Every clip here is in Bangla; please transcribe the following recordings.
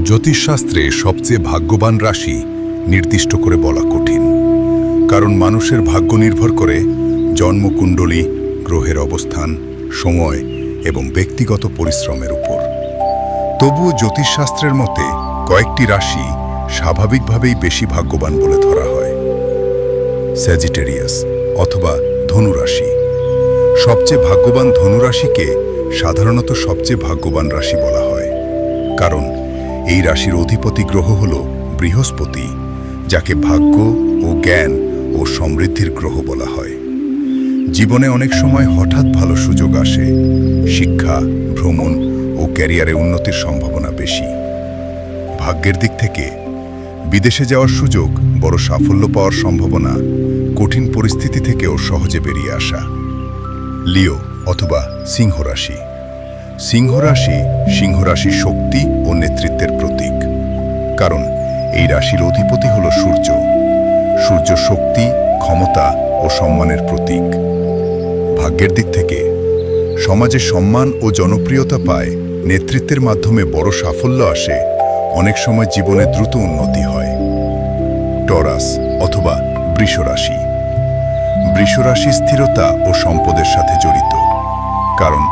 জ্যোতিষশাস্ত্রে সবচেয়ে ভাগ্যবান রাশি নির্দিষ্ট করে বলা কঠিন, কারণ মানুষের ভাগ্য নির্ভর করে জন্মকুণ্ডলী, গ্রহের অবস্থান, সময় এবং ব্যক্তিগত পরিশ্রমের উপর। তবুও জ্যোতিষশাস্ত্রের মতে কয়েকটি রাশি স্বাভাবিকভাবেই বেশি ভাগ্যবান বলে ধরা হয়। স্যাজিটেরিয়াস অথবা ধনুরাশি। সবচেয়ে ভাগ্যবান ধনুরাশিকে সাধারণত সবচেয়ে ভাগ্যবান রাশি বলা হয়, কারণ এই রাশির অধিপতি গ্রহ হল বৃহস্পতি, যাকে ভাগ্য ও জ্ঞান ও সমৃদ্ধির গ্রহ বলা হয়। জীবনে অনেক সময় হঠাৎ ভালো সুযোগ আসে, শিক্ষা, ভ্রমণ ও ক্যারিয়ারে উন্নতির সম্ভাবনা বেশি। ভাগ্যের দিক থেকে বিদেশে যাওয়ার সুযোগ, বড় সাফল্য পাওয়ার সম্ভাবনা, কঠিন পরিস্থিতি থেকেও সহজে বেরিয়ে আসা। লিও অথবা সিংহ রাশি। সিংহ রাশি শক্তি ও নেতৃত্বের প্রতীক, কারণ এই রাশির অধিপতি হল সূর্য। সূর্য শক্তি, ক্ষমতা ও সম্মানের প্রতীক। ভাগ্যের দিক থেকে সমাজে সম্মান ও জনপ্রিয়তা পায়, নেতৃত্বের মাধ্যমে বড় সাফল্য আসে, অনেক সময় জীবনে দ্রুত উন্নতি হয়। টরাস অথবা বৃষ রাশি। বৃষ রাশি স্থিরতা ও সম্পদের সাথে জড়িত, কারণ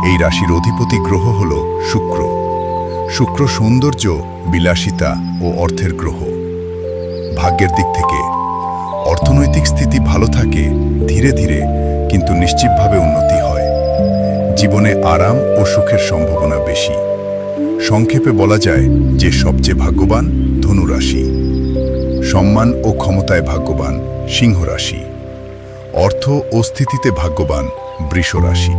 এই রাশির অধিপতি গ্রহ হল শুক্র। শুক্র সৌন্দর্য, বিলাসিতা ও অর্থের গ্রহ। ভাগ্যের দিক থেকে অর্থনৈতিক স্থিতি ভালো থাকে, ধীরে ধীরে কিন্তু নিশ্চিতভাবে উন্নতি হয়। জীবনে আরাম ও সুখের সম্ভাবনা বেশি। সংক্ষেপে বলা যায় যে সবচেয়ে ভাগ্যবান ধনুরাশি, সম্মান ও ক্ষমতায় ভাগ্যবান সিংহ রাশি, অর্থ ও স্থিতিতে ভাগ্যবান বৃষ রাশি।